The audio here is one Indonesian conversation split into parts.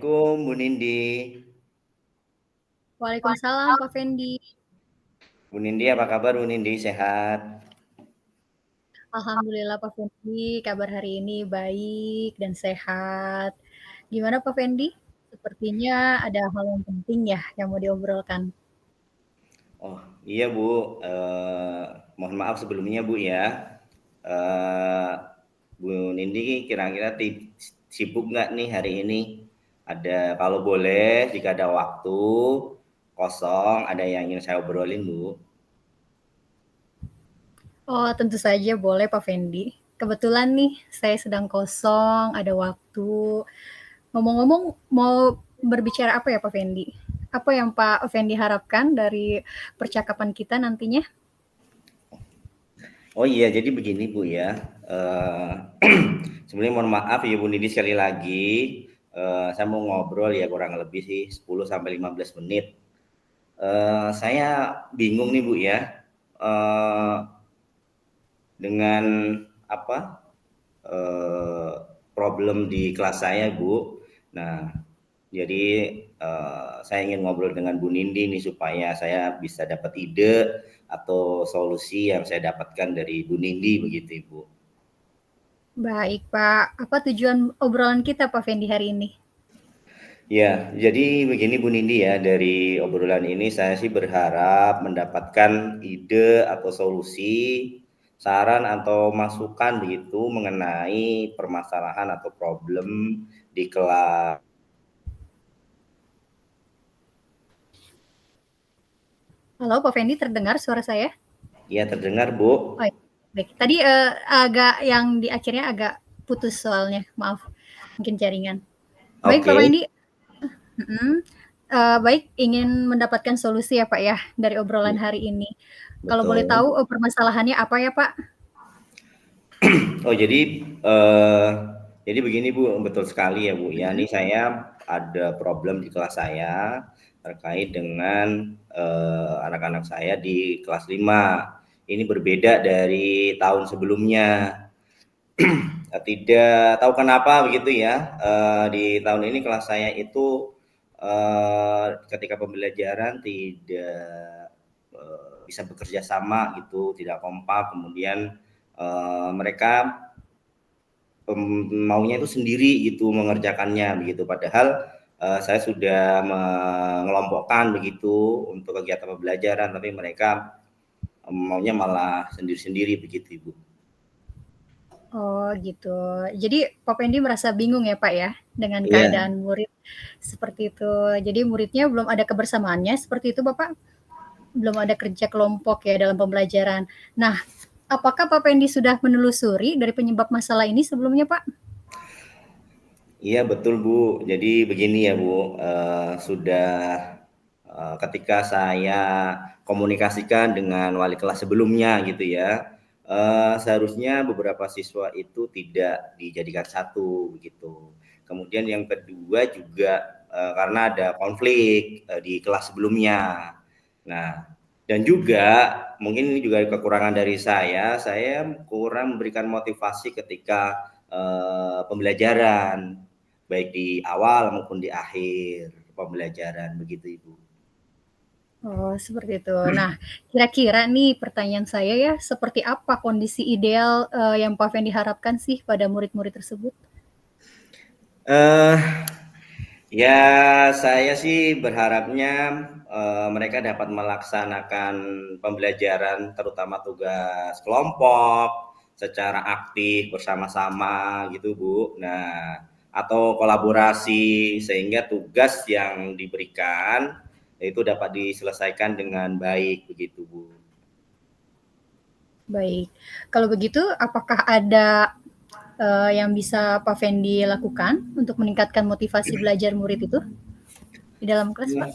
Assalamualaikum Bu Nindi. Waalaikumsalam Pak Fendi. Bu Nindi apa kabar Bu Nindi, sehat? Alhamdulillah Pak Fendi, kabar hari ini baik dan sehat. Gimana Pak Fendi? Sepertinya ada hal yang penting ya yang mau diobrolkan. Oh iya Bu, mohon maaf sebelumnya Bu ya. Eh, Bu Nindi kira-kira sibuk nggak nih hari ini? Ada kalau boleh jika ada waktu kosong, ada yang ingin saya obrolin Bu. Oh, tentu saja boleh Pak Fendi. Kebetulan nih saya sedang kosong, ada waktu. Ngomong-ngomong, mau berbicara apa ya Pak Fendi? Apa yang Pak Fendi harapkan dari percakapan kita nantinya? Oh iya, jadi begini Bu ya. Eh, Sebenarnya mohon maaf ya Bu Nindi sekali lagi. Saya mau ngobrol ya kurang lebih sih 10 sampai 15 menit. Saya bingung nih Bu ya. Eh, dengan apa? eh, Problem di kelas saya Bu. Nah, jadi saya ingin ngobrol dengan Bu Nindi nih supaya saya bisa dapat ide atau solusi yang saya dapatkan dari Bu Nindi begitu Ibu. Baik Pak, apa tujuan obrolan kita Pak Fendi hari ini? Ya, jadi begini Bu Nindi ya, dari obrolan ini saya sih berharap mendapatkan ide atau solusi, saran atau masukan begitu mengenai permasalahan atau problem di kelas. Halo Pak Fendi, terdengar suara saya? Ya, terdengar Bu. Oh, ya. Baik. Tadi agak yang di akhirnya agak putus soalnya, maaf. Mungkin jaringan. Baik, Oke, Pak Fendi. Baik, ingin mendapatkan solusi ya, Pak ya, dari obrolan hari ini. Kalau boleh betul. tahu permasalahannya apa ya, Pak? Oh, jadi begini Bu, betul sekali ya Bu ya. Ini saya ada problem di kelas saya terkait dengan anak-anak saya di kelas 5. Ini berbeda dari tahun sebelumnya. Tidak tahu kenapa begitu ya. Di tahun ini kelas saya itu ketika pembelajaran tidak bisa bekerja sama gitu, tidak kompak. Kemudian mereka maunya itu sendiri itu mengerjakannya begitu, padahal saya sudah mengelompokkan begitu untuk kegiatan pembelajaran, tapi mereka maunya malah sendiri-sendiri begitu Ibu. Oh, gitu. Jadi Pak Fendi merasa bingung ya, Pak ya, dengan Iya. keadaan murid seperti itu. Jadi muridnya belum ada kebersamaannya seperti itu, Bapak? Belum ada kerja kelompok ya dalam pembelajaran. Nah, apakah Pak Fendi sudah menelusuri dari penyebab masalah ini sebelumnya, Pak? Iya betul Bu. Jadi begini ya Bu, sudah ketika saya komunikasikan dengan wali kelas sebelumnya gitu ya, seharusnya beberapa siswa itu tidak dijadikan satu begitu. Kemudian yang kedua juga karena ada konflik di kelas sebelumnya. Nah, dan juga mungkin ini juga kekurangan dari saya kurang memberikan motivasi ketika pembelajaran baik di awal maupun di akhir pembelajaran begitu Ibu. Oh, seperti itu. Nah, kira-kira nih pertanyaan saya ya, seperti apa kondisi ideal yang Pak Fendi harapkan sih pada murid-murid tersebut? Eh Ya, saya sih berharapnya mereka dapat melaksanakan pembelajaran terutama tugas kelompok secara aktif bersama-sama gitu Bu. Nah, atau kolaborasi sehingga tugas yang diberikan itu dapat diselesaikan dengan baik begitu Bu. Baik. Kalau begitu, apakah ada yang bisa Pak Fendi lakukan untuk meningkatkan motivasi belajar murid itu di dalam kelas, Pak?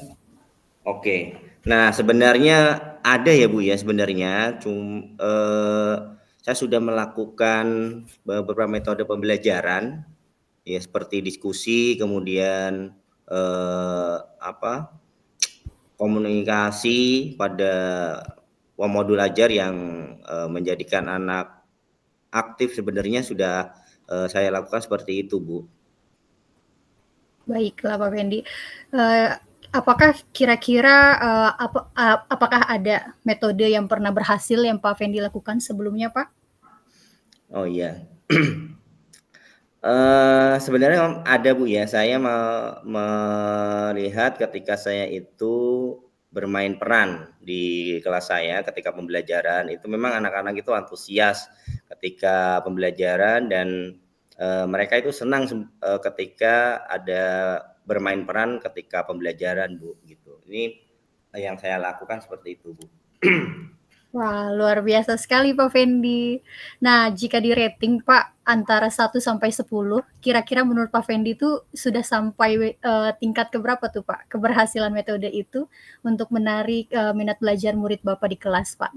Oke. Nah, sebenarnya ada ya Bu ya sebenarnya, saya sudah melakukan beberapa metode pembelajaran, ya seperti diskusi, kemudian apa, komunikasi pada modul ajar yang menjadikan anak aktif sebenarnya sudah saya lakukan seperti itu Bu. Baiklah Pak Fendi. Eee, apakah kira-kira, apakah ada metode yang pernah berhasil yang Pak Fendi lakukan sebelumnya, Pak? Oh iya. Sebenarnya ada Bu ya, saya melihat ketika saya itu bermain peran di kelas saya ketika pembelajaran, itu memang anak-anak itu antusias ketika pembelajaran dan, mereka itu senang ketika ada bermain peran ketika pembelajaran Bu, gitu. Ini yang saya lakukan seperti itu Bu. Wah, luar biasa sekali Pak Fendi. Nah, jika di-rating Pak, antara 1 sampai 10, kira-kira menurut Pak Fendi itu sudah sampai, tingkat ke berapa tuh Pak, keberhasilan metode itu untuk menarik, minat belajar murid Bapak di kelas, Pak?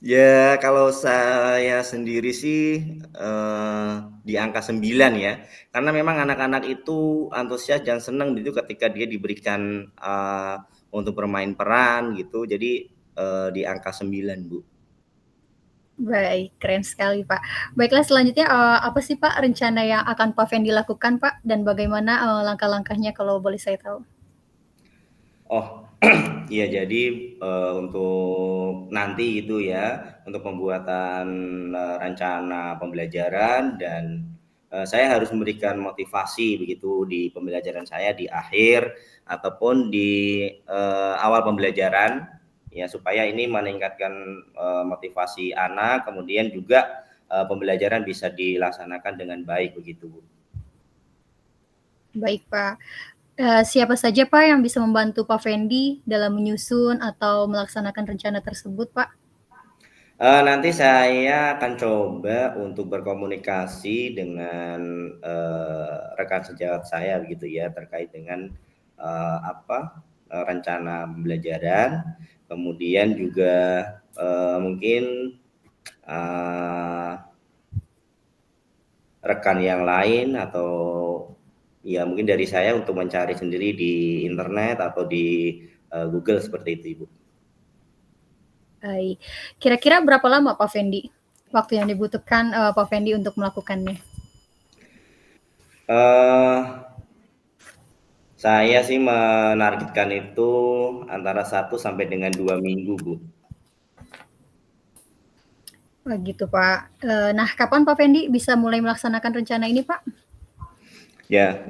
Ya, kalau saya sendiri sih, di angka 9 ya, karena memang anak-anak itu antusias dan senang gitu ketika dia diberikan, untuk bermain peran gitu, jadi, di angka 9 Bu. Baik, keren sekali, Pak. Baiklah selanjutnya, apa sih Pak rencana yang akan Pak Fendi lakukan, Pak? Dan bagaimana, langkah-langkahnya kalau boleh saya tahu? Oh, iya jadi, untuk nanti itu ya, untuk pembuatan, rencana pembelajaran dan, saya harus memberikan motivasi begitu di pembelajaran saya di akhir ataupun di, awal pembelajaran, ya supaya ini meningkatkan, motivasi anak, kemudian juga, pembelajaran bisa dilaksanakan dengan baik begitu, Bu. Baik, Pak. Siapa saja, Pak, yang bisa membantu Pak Fendi dalam menyusun atau melaksanakan rencana tersebut, Pak? Nanti saya akan coba untuk berkomunikasi dengan, rekan sejawat saya begitu ya, terkait dengan, rencana pembelajaran, kemudian juga, mungkin, eee, rekan yang lain atau ya mungkin dari saya untuk mencari sendiri di internet atau di, Google seperti itu, Ibu. Baik. Kira-kira berapa lama Pak Fendi, waktu yang dibutuhkan, Pak Fendi untuk melakukannya? Eee Saya sih menargetkan itu antara 1 sampai dengan 2 minggu, Bu. Oh gitu, Pak. Nah kapan Pak Fendi bisa mulai melaksanakan rencana ini, Pak? Ya,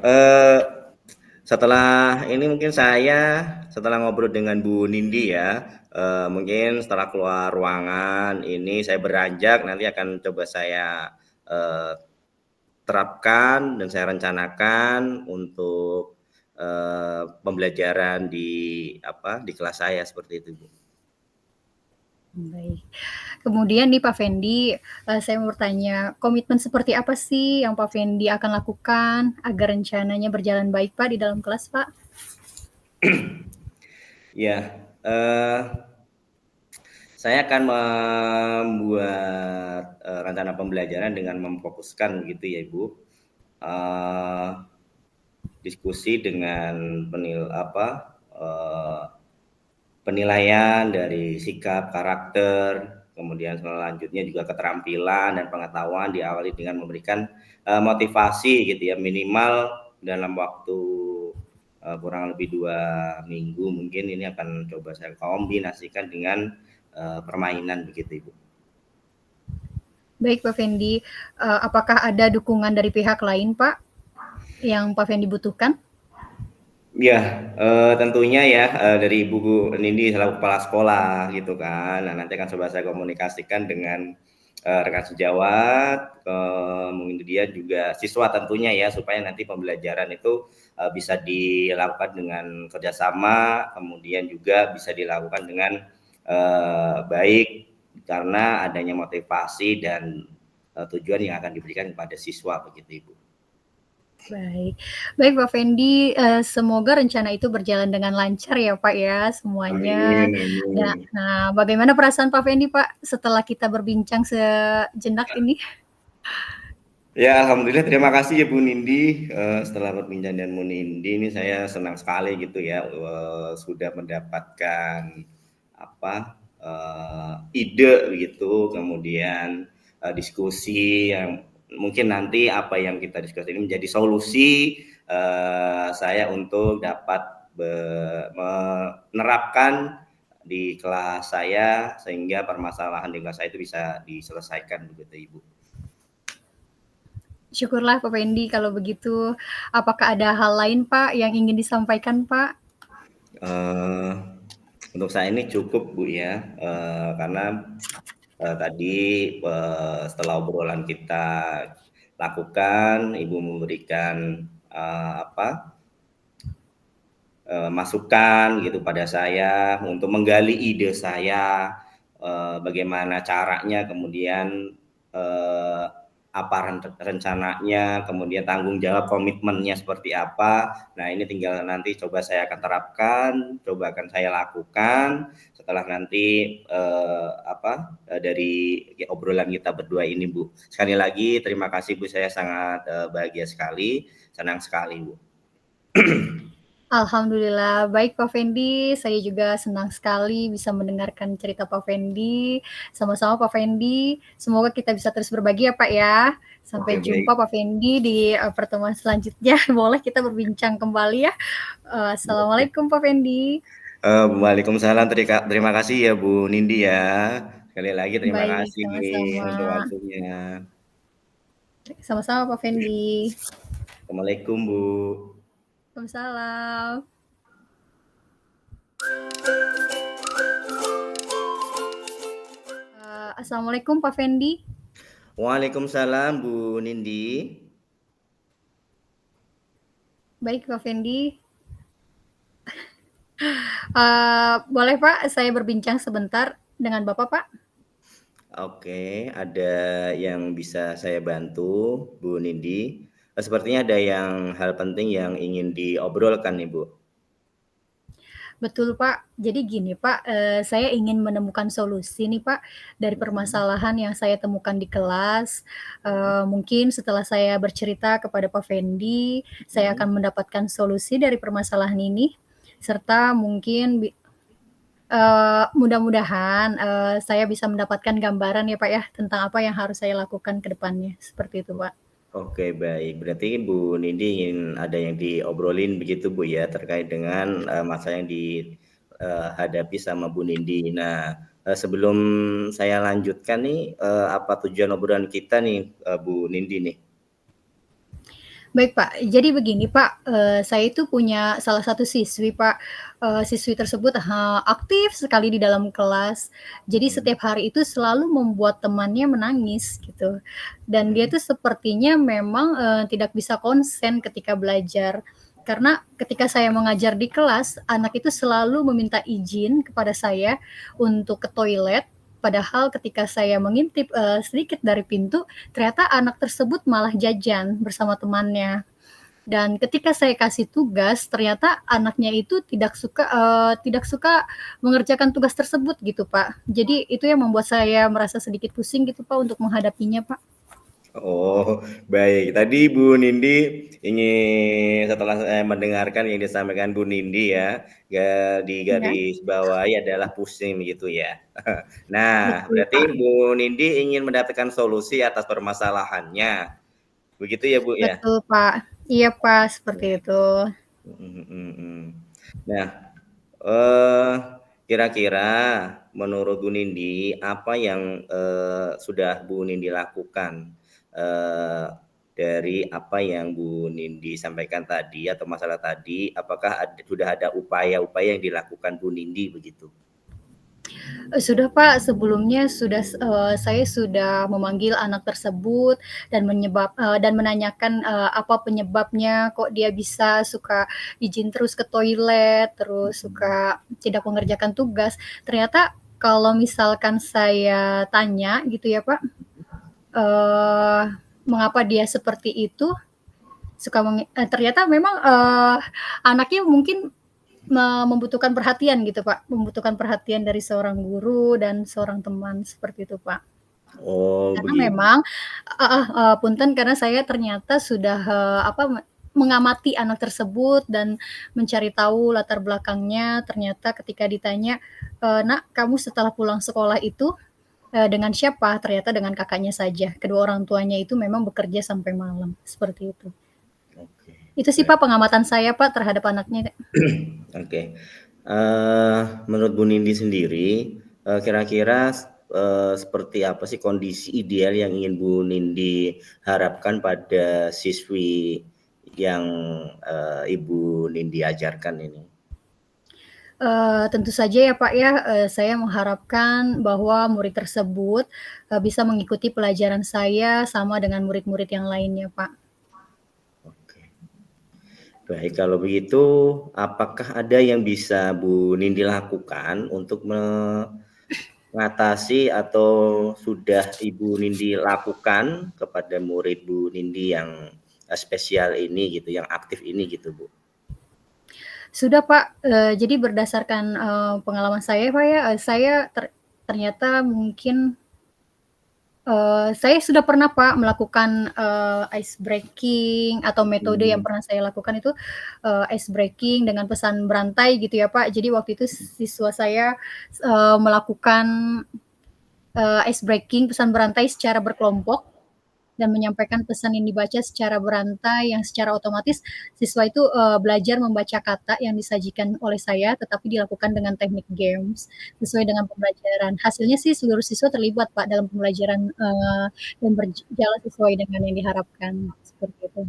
setelah ini mungkin saya setelah ngobrol dengan Bu Nindi ya, mungkin setelah keluar ruangan ini saya beranjak nanti akan coba saya, eee, terapkan dan saya rencanakan untuk, pembelajaran di kelas saya seperti itu, Bu. Baik. Kemudian nih Pak Fendi, saya mau bertanya, komitmen seperti apa sih yang Pak Fendi akan lakukan agar rencananya berjalan baik, Pak, di dalam kelas, Pak? Ya, saya akan membuat, rencana pembelajaran dengan memfokuskan gitu ya, Ibu, eee, diskusi dengan penilaian dari sikap, karakter, kemudian selanjutnya juga keterampilan dan pengetahuan diawali dengan memberikan, motivasi gitu ya, minimal dalam waktu, kurang lebih 2 minggu mungkin ini akan coba saya kombinasikan dengan, permainan begitu, Ibu. Baik Pak Fendi, apakah ada dukungan dari pihak lain, Pak, yang Pak Fendi butuhkan? Iya, tentunya ya, dari Ibu Nindi selaku kepala sekolah gitu kan. Nah, nanti akan coba saya komunikasikan dengan, rekan sejawat, mungkin dia juga siswa tentunya ya, supaya nanti pembelajaran itu, bisa dilakukan dengan kerjasama, kemudian juga bisa dilakukan dengan, baik karena adanya motivasi dan, tujuan yang akan diberikan kepada siswa begitu, Ibu. Baik. Baik Pak Fendi, semoga rencana itu berjalan dengan lancar ya Pak ya, semuanya. Amin amin. Nah, bagaimana perasaan Pak Fendi Pak, setelah kita berbincang sejenak ini? Ya, alhamdulillah terima kasih ya Bu Nindi, setelah berbincang dengan Bu Nindi ini saya senang sekali gitu ya, sudah mendapatkan ide gitu, kemudian, diskusi yang mungkin nanti apa yang kita diskusi ini menjadi solusi, saya untuk dapat menerapkan di kelas saya sehingga permasalahan di kelas saya itu bisa diselesaikan begitu Ibu. Syukurlah Pak Fendi kalau begitu. Apakah ada hal lain Pak yang ingin disampaikan Pak? Untuk saya ini cukup Bu ya, karena tadi setelah obrolan kita lakukan, Ibu memberikan masukan gitu pada saya untuk menggali ide saya, bagaimana caranya, kemudian apa rencananya, kemudian tanggung jawab komitmennya seperti apa. Nah ini tinggal nanti coba saya akan terapkan, coba akan saya lakukan setelah nanti dari obrolan kita berdua ini Bu. Sekali lagi terima kasih Bu, saya sangat bahagia sekali, senang sekali Bu. Alhamdulillah, baik Pak Fendi, saya juga senang sekali bisa mendengarkan cerita Pak Fendi. Sama-sama Pak Fendi, semoga kita bisa terus berbagi ya Pak ya. Sampai jumpa Pak Fendi di pertemuan selanjutnya. Boleh kita berbincang kembali ya. Assalamualaikum Pak Fendi. Waalaikumsalam, terima kasih ya Bu Nindi ya. Sekali lagi terima Baik, kasih sama-sama. untuk waktunya. Sama-sama Pak Fendi. Assalamualaikum Bu. Waalaikumsalam. Assalamualaikum Pak Fendi. Waalaikumsalam Bu Nindi. Baik Pak Fendi. Boleh Pak, saya berbincang sebentar dengan Bapak Pak? Oke, ada yang bisa saya bantu Bu Nindi? Sepertinya ada hal penting yang ingin diobrolkan nih Bu. Betul Pak, jadi gini Pak, saya ingin menemukan solusi nih Pak, dari permasalahan yang saya temukan di kelas. Mungkin setelah saya bercerita kepada Pak Fendi, saya akan mendapatkan solusi dari permasalahan ini, serta mungkin mudah-mudahan saya bisa mendapatkan gambaran ya Pak ya, tentang apa yang harus saya lakukan ke depannya, seperti itu Pak. Oke baik, berarti Bu Nindi ingin ada yang diobrolin begitu Bu ya, terkait dengan masalah yang dihadapi sama Bu Nindi. Nah sebelum saya lanjutkan nih, apa tujuan obrolan kita nih Bu Nindi nih? Baik Pak, jadi begini Pak, saya itu punya salah satu siswi Pak, siswi tersebut aktif sekali di dalam kelas. Jadi setiap hari itu selalu membuat temannya menangis gitu, dan dia tuh sepertinya memang, tidak bisa konsen ketika belajar. Karena ketika saya mengajar di kelas, anak itu selalu meminta izin kepada saya untuk ke toilet, padahal ketika saya mengintip, sedikit dari pintu, ternyata anak tersebut malah jajan bersama temannya. Dan ketika saya kasih tugas, ternyata anaknya itu tidak suka mengerjakan tugas tersebut gitu, Pak. Jadi itu yang membuat saya merasa sedikit pusing gitu, Pak, untuk menghadapinya, Pak. Oh, baik. Tadi Bu Nindi setelah saya mendengarkan yang disampaikan Bu Nindi ya, di Ya, garis bawahi adalah pusing gitu ya. Nah, betul, berarti Pak. Bu Nindi ingin mendapatkan solusi atas permasalahannya. Begitu ya, Bu ya? Betul, Pak. Iya, Pak, seperti itu. Nah, eh kira-kira menurut Bu Nindi apa yang sudah Bu Nindi lakukan dari apa yang Bu Nindi sampaikan tadi atau masalah tadi, apakah sudah ada upaya-upaya yang dilakukan Bu Nindi begitu? Sudah Pak, sebelumnya saya sudah memanggil anak tersebut dan menanyakan, apa penyebabnya kok dia bisa suka izin terus ke toilet, terus suka tidak mengerjakan tugas. Ternyata kalau misalkan saya tanya gitu ya Pak, eee, mengapa dia seperti itu, ternyata memang, anaknya mungkin membutuhkan perhatian gitu, Pak, membutuhkan perhatian dari seorang guru dan seorang teman, seperti itu, Pak. Oh, Karena begitu. memang punten karena saya ternyata sudah, mengamati anak tersebut dan mencari tahu latar belakangnya, ternyata ketika ditanya, "Nak, kamu setelah pulang sekolah itu, dengan siapa?" Ternyata dengan kakaknya saja. Kedua orang tuanya itu memang bekerja sampai malam, seperti itu. Oke. Itu sih Pak pengamatan saya Pak terhadap anaknya. Oke. Menurut Bu Nindi sendiri, kira-kira seperti apa sih kondisi ideal yang ingin Bu Nindi harapkan pada siswi yang Ibu Nindi ajarkan ini? Tentu saja ya Pak ya, saya mengharapkan bahwa murid tersebut, bisa mengikuti pelajaran saya sama dengan murid-murid yang lainnya Pak. Oke. Baik, kalau begitu apakah ada yang bisa Bu Nindi lakukan untuk mengatasi atau sudah Ibu Nindi lakukan kepada murid Bu Nindi yang spesial ini gitu, yang aktif ini gitu, Bu? Sudah Pak, jadi berdasarkan, pengalaman saya Pak ya, saya ternyata mungkin, saya sudah pernah Pak melakukan, ice breaking atau metode yang pernah saya lakukan itu, ice breaking dengan pesan berantai gitu ya Pak. Jadi waktu itu siswa saya, melakukan, ice breaking pesan berantai secara berkelompok dan menyampaikan pesan yang dibaca secara berantai yang secara otomatis siswa itu, belajar membaca kata yang disajikan oleh saya, tetapi dilakukan dengan teknik games sesuai dengan pembelajaran. Hasilnya sih seluruh siswa terlibat Pak dalam pembelajaran, dan berjalan sesuai dengan yang diharapkan, seperti itu.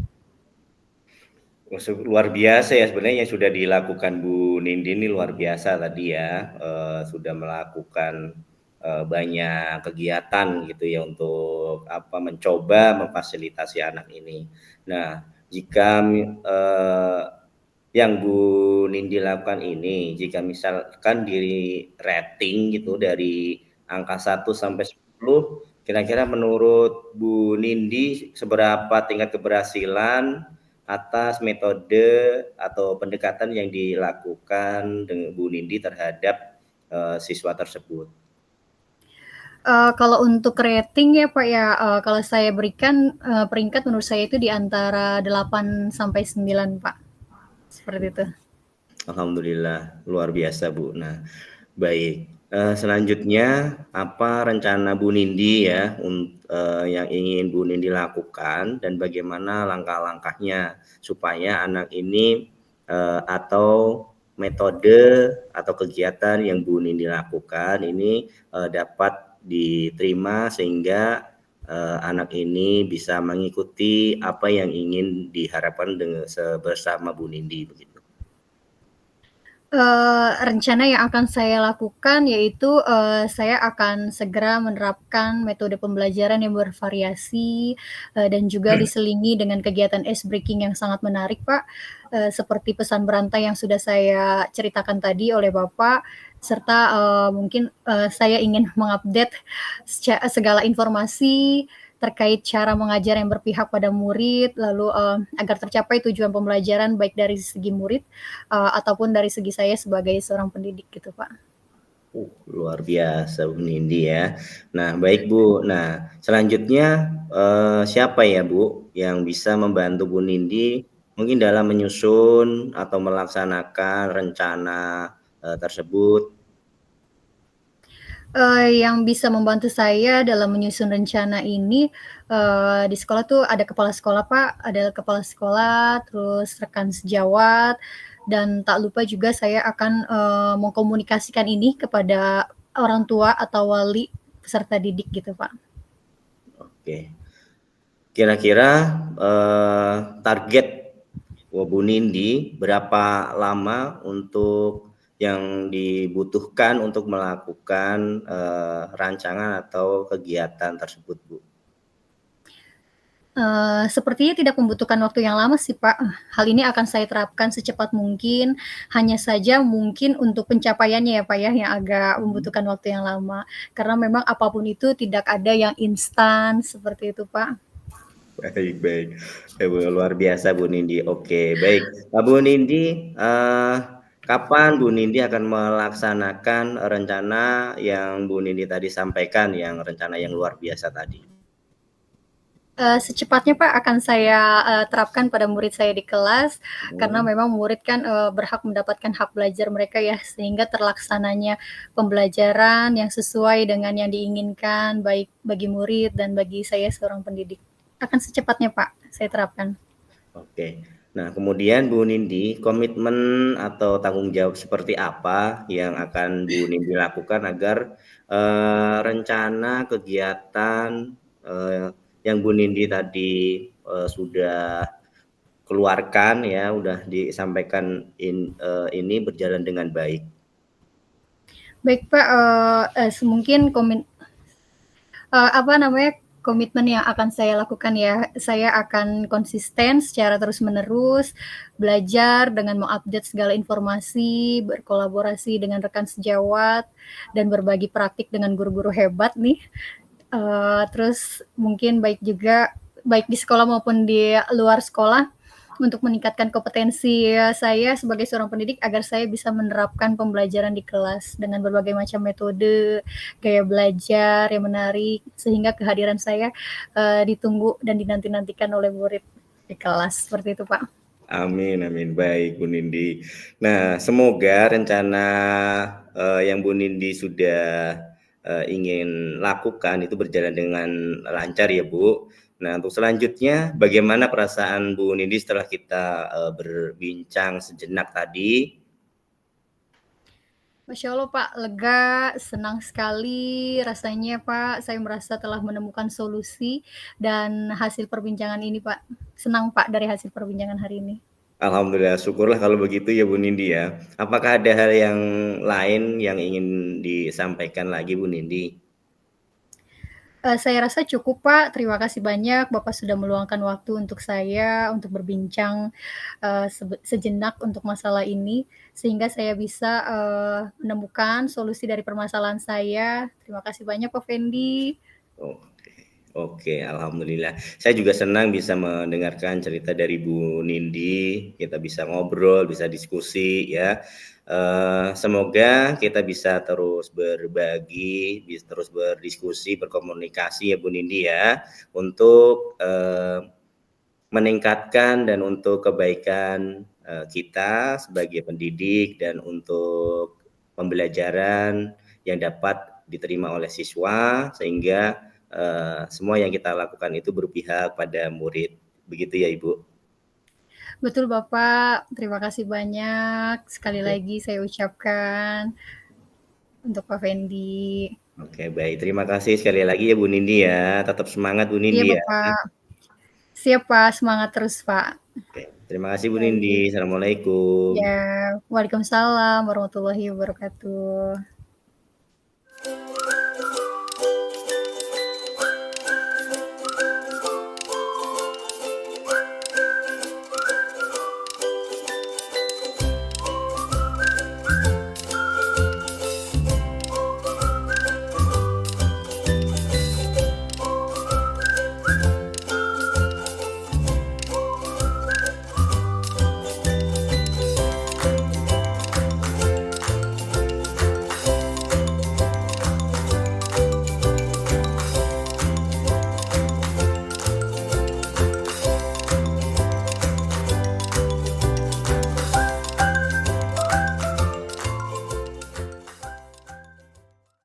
Luar biasa ya sebenarnya yang sudah dilakukan Bu Nindi ini luar biasa tadi ya, sudah melakukan, banyak kegiatan gitu ya untuk mencoba memfasilitasi anak ini. Nah, jika, yang Bu Nindi lakukan ini, jika misalkan di rating gitu dari angka 1 sampai 10, kira-kira menurut Bu Nindi seberapa tingkat keberhasilan atas metode atau pendekatan yang dilakukan dengan Bu Nindi terhadap siswa tersebut? Kalau untuk rating ya Pak ya, kalau saya berikan, peringkat menurut saya itu di antara 8 sampai 9 Pak, seperti itu. Alhamdulillah, luar biasa Bu. Nah, baik, selanjutnya apa rencana Bu Nindi ya yang ingin Bu Nindi lakukan dan bagaimana langkah-langkahnya supaya anak ini, atau metode atau kegiatan yang Bu Nindi lakukan ini, dapat diterima sehingga, anak ini bisa mengikuti apa yang ingin diharapkan bersama Bu Nindi begitu? Rencana yang akan saya lakukan yaitu, saya akan segera menerapkan metode pembelajaran yang bervariasi, dan juga diselingi dengan kegiatan ice breaking yang sangat menarik, Pak, seperti pesan berantai yang sudah saya ceritakan tadi oleh Bapak, serta, mungkin, saya ingin mengupdate segala informasi terkait cara mengajar yang berpihak pada murid, lalu, agar tercapai tujuan pembelajaran baik dari segi murid, ataupun dari segi saya sebagai seorang pendidik gitu, Pak. Luar biasa Bu Nindi ya. Nah, baik Bu. Nah, selanjutnya, siapa ya Bu yang bisa membantu Bu Nindi mungkin dalam menyusun atau melaksanakan rencana, tersebut? Yang bisa membantu saya dalam menyusun rencana ini, di sekolah tuh ada kepala sekolah, Pak, ada kepala sekolah, terus rekan sejawat, dan tak lupa juga saya akan, mengkomunikasikan ini kepada orang tua atau wali peserta didik gitu, Pak. Oke. Kira-kira, target Bu Nindi berapa lama untuk yang dibutuhkan untuk melakukan, rancangan atau kegiatan tersebut, Bu? Sepertinya tidak membutuhkan waktu yang lama sih, Pak. Hal ini akan saya terapkan secepat mungkin, hanya saja mungkin untuk pencapaiannya ya, Pak, ya, yang agak membutuhkan waktu yang lama. Karena memang apapun itu tidak ada yang instan, seperti itu, Pak. Baik baik. Luar biasa Bu Nindi. Oke, baik. Bu Nindi, kapan Bu Nindi akan melaksanakan rencana yang Bu Nindi tadi sampaikan, yang rencana yang luar biasa tadi? Secepatnya Pak akan saya, terapkan pada murid saya di kelas, karena memang murid kan, berhak mendapatkan hak belajar mereka ya, sehingga terlaksananya pembelajaran yang sesuai dengan yang diinginkan, baik bagi murid dan bagi saya seorang pendidik. Akan secepatnya Pak, saya terapkan. Oke. Nah, kemudian Bu Nindi, komitmen atau tanggung jawab seperti apa yang akan Bu Nindi lakukan agar rencana kegiatan eh, yang Bu Nindi tadi sudah keluarkan ya, udah disampaikan ini berjalan dengan baik. Baik Pak, mungkin apa namanya, komitmen yang akan saya lakukan ya, saya akan konsisten secara terus-menerus, belajar dengan mengupdate segala informasi, berkolaborasi dengan rekan sejawat, dan berbagi praktik dengan guru-guru hebat nih. Terus mungkin baik di sekolah maupun di luar sekolah, untuk meningkatkan kompetensi saya sebagai seorang pendidik agar saya bisa menerapkan pembelajaran di kelas dengan berbagai macam metode, gaya belajar yang menarik, sehingga kehadiran saya ditunggu dan dinanti-nantikan oleh murid di kelas. Seperti itu, Pak. Amin, amin. Baik, Bu Nindi. Nah, semoga rencana yang Bu Nindi sudah ingin lakukan itu berjalan dengan lancar ya, Bu. Nah, untuk selanjutnya, bagaimana perasaan Bu Nindi setelah kita berbincang sejenak tadi? Masya Allah Pak, lega, senang sekali rasanya Pak. Saya merasa telah menemukan solusi dan hasil perbincangan ini Pak. Senang Pak dari hasil perbincangan hari ini. Alhamdulillah, syukurlah kalau begitu ya Bu Nindi ya. Apakah ada hal yang lain yang ingin disampaikan lagi Bu Nindi? Saya rasa cukup Pak, terima kasih banyak Bapak sudah meluangkan waktu untuk saya, untuk berbincang sejenak untuk masalah ini, sehingga saya bisa menemukan solusi dari permasalahan saya. Terima kasih banyak Pak Fendi. Oke, oke, alhamdulillah. Saya juga senang bisa mendengarkan cerita dari Bu Nindi. Kita bisa ngobrol, bisa diskusi ya. Semoga kita bisa terus berbagi, bisa terus berdiskusi, berkomunikasi ya Bu Nindi ya, untuk meningkatkan dan untuk kebaikan kita sebagai pendidik dan untuk pembelajaran yang dapat diterima oleh siswa sehingga semua yang kita lakukan itu berpihak pada murid. Begitu ya Ibu. Betul Bapak, terima kasih banyak. Sekali Oke, lagi saya ucapkan untuk Pak Fendi. oke, baik. Terima kasih sekali lagi ya Bu Nindi ya. Tetap semangat Bu Iya Nindi ya. Bapak, siap Pak, semangat terus Pak. Oke, terima kasih Bu Nindi. Baik, Assalamualaikum. ya, waalaikumsalam warahmatullahi wabarakatuh.